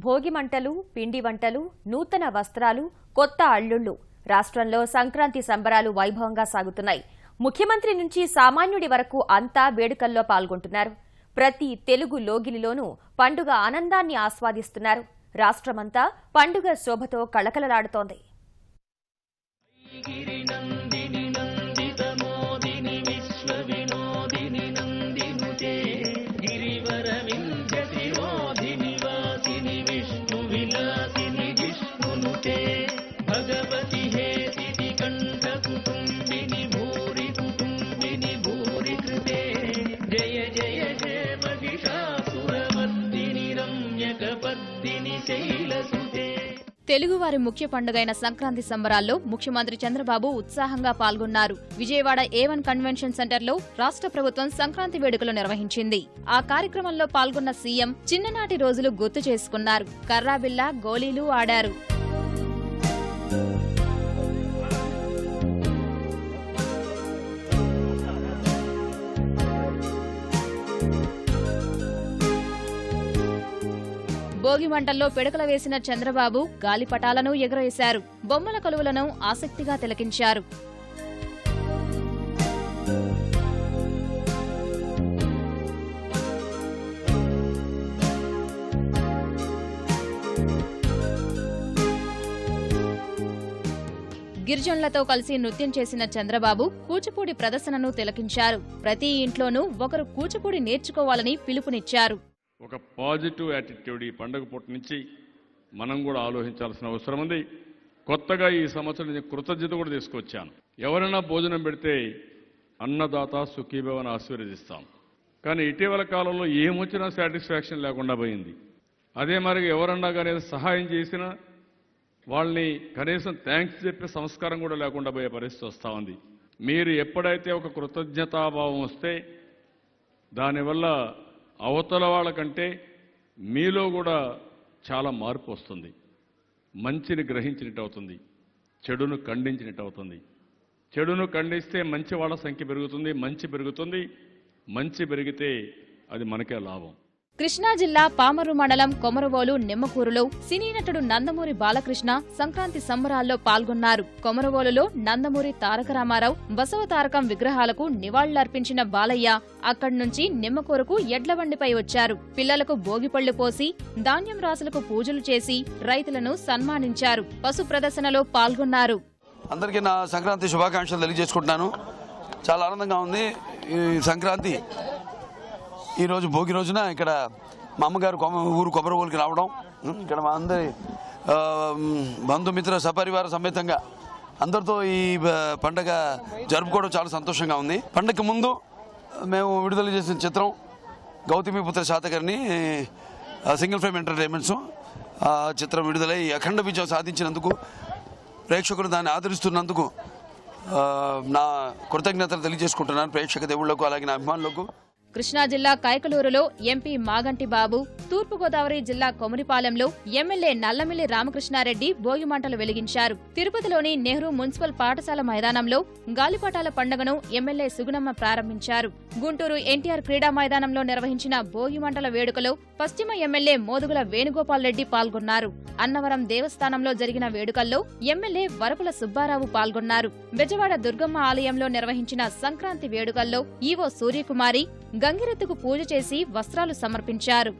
భోగి మంటలు, పిండి వంటలు, నూతన వస్త్రాలు, కొత్త అల్లుళ్లు. రాష్ట్రంలో సంక్రాంతి సంబరాలు వైభవంగా సాగుతున్నాయి. ముఖ్యమంత్రి నుంచి సామాన్యుడి వరకు అంతా వేడుకల్లో పాల్గొంటున్నారు. ప్రతి తెలుగు లోగిలిలోనూ పండుగ ఆనందాన్ని ఆస్వాదిస్తున్నారు. రాష్ట్రమంతా పండుగ శోభతో కళకళలాడుతోంది. తెలుగువారి ముఖ్య పండుగైన సంక్రాంతి సంబరాల్లో ముఖ్యమంత్రి చంద్రబాబు ఉత్సాహంగా పాల్గొన్నారు. విజయవాడ A1 కన్వెన్షన్ సెంటర్లో రాష్ట్ర ప్రభుత్వం సంక్రాంతి వేడుకలు నిర్వహించింది. ఆ కార్యక్రమంలో పాల్గొన్న సీఎం చిన్ననాటి రోజులు గుర్తు చేసుకున్నారు. కర్రాబిల్లా, గోళీలు ఆడారు. భోగి మంటల్లో పిడకల వేసిన చంద్రబాబు గాలిపటాలను ఎగురవేశారు. బొమ్మల కొలువులను ఆసక్తిగా తిలకించారు. గిరిజనులతో కలిసి నృత్యం చేసిన చంద్రబాబు కూచిపూడి ప్రదర్శనను తిలకించారు. ప్రతి ఇంట్లోనూ ఒకరు కూచిపూడి నేర్చుకోవాలని పిలుపునిచ్చారు. ఒక పాజిటివ్ యాటిట్యూడ్ ఈ పండుగ పూట నుంచి మనం కూడా ఆలోచించాల్సిన అవసరం ఉంది. కొత్తగా ఈ సంవత్సరం నేను కృతజ్ఞత కూడా తీసుకొచ్చాను. ఎవరైనా భోజనం పెడితే అన్నదాత సుఖీభవని ఆశీర్వదిస్తాం. కానీ ఇటీవల కాలంలో ఏమొచ్చినా సాటిస్ఫాక్షన్ లేకుండా పోయింది. అదే మరి ఎవరన్నా కానీ సహాయం చేసినా వాళ్ళని కనీసం థ్యాంక్స్ చెప్పే సంస్కారం కూడా లేకుండా పోయే పరిస్థితి వస్తూ ఉంది. మీరు ఎప్పుడైతే ఒక కృతజ్ఞతాభావం వస్తే దానివల్ల అవతల వాళ్ళకంటే మీలో కూడా చాలా మార్పు వస్తుంది. మంచిని గ్రహించినట్టు అవుతుంది, చెడును ఖండించినట్టు అవుతుంది. చెడును ఖండిస్తే మంచి వాళ్ళ సంఖ్య పెరుగుతుంది, మంచి పెరుగుతుంది. మంచి పెరిగితే అది మనకే లాభం. కృష్ణా జిల్లా పామరు మండలం కొమరవోలు నిమ్మకూరులో సినీ నటుడు నందమూరి బాలకృష్ణ సంక్రాంతి సంబరాల్లో పాల్గొన్నారు. కొమరవోలులో నందమూరి తారక రామారావు, బసవ తారకం విగ్రహాలకు నివాళులర్పించిన బాలయ్య అక్కడి నుంచి నిమ్మకూరుకు ఎడ్లబండిపై వచ్చారు. పిల్లలకు భోగిపళ్లు పోసి ధాన్యం రాసులకు పూజలు చేసి రైతులను సన్మానించారు. పశు ప్రదర్శనలో పాల్గొన్నారు. అందరికీ నా సంక్రాంతి శుభాకాంక్షలు తెలియజేసుకుంటున్నాను. చాలా ఆనందంగా ఉంది. ఈ సంక్రాంతి ఈరోజు భోగి రోజున ఇక్కడ మా అమ్మగారు ఊరు కొమరవోలుకి రావడం, ఇక్కడ మా అందరి బంధుమిత్ర సపరివార సమేతంగా అందరితో ఈ పండగ జరుపుకోవడం చాలా సంతోషంగా ఉంది. పండగకి ముందు మేము విడుదల చేసిన చిత్రం Gautamiputra Satakarni single frame entertainments ఆ చిత్రం విడుదలై అఖండ విజయం సాధించినందుకు, ప్రేక్షకులు దాన్ని ఆదరిస్తున్నందుకు నా కృతజ్ఞతలు తెలియజేసుకుంటున్నాను ప్రేక్షక దేవుళ్లకు, అలాగే నా అభిమానులకు. కృష్ణా జిల్లా కైకలూరులో ఎంపీ మాగంటి బాబు, తూర్పుగోదావరి జిల్లా కొమరిపాలెంలో ఎమ్మెల్యే నల్లమిల్లి రామకృష్ణారెడ్డి భోగిమంటలు వెలిగించారు. తిరుపతిలోని నెహ్రూ మున్సిపల్ పాఠశాల మైదానంలో గాలిపటాల పండుగను ఎమ్మెల్యే సుగుణమ్మ ప్రారంభించారు. గుంటూరు ఎన్టీఆర్ క్రీడా మైదానంలో నిర్వహించిన భోగిమంటల వేడుకలో పశ్చిమ ఎమ్మెల్యే మోదుగుల వేణుగోపాల్ రెడ్డి పాల్గొన్నారు. అన్నవరం దేవస్థానంలో జరిగిన వేడుకల్లో ఎమ్మెల్యే వరపుల సుబ్బారావు పాల్గొన్నారు. బెజవాడ దుర్గమ్మ ఆలయంలో నిర్వహించిన సంక్రాంతి వేడుకల్లో ఈవో సూర్యకుమారి గంగిరెద్దుకు పూజ చేసి వస్త్రాలు సమర్పించారు.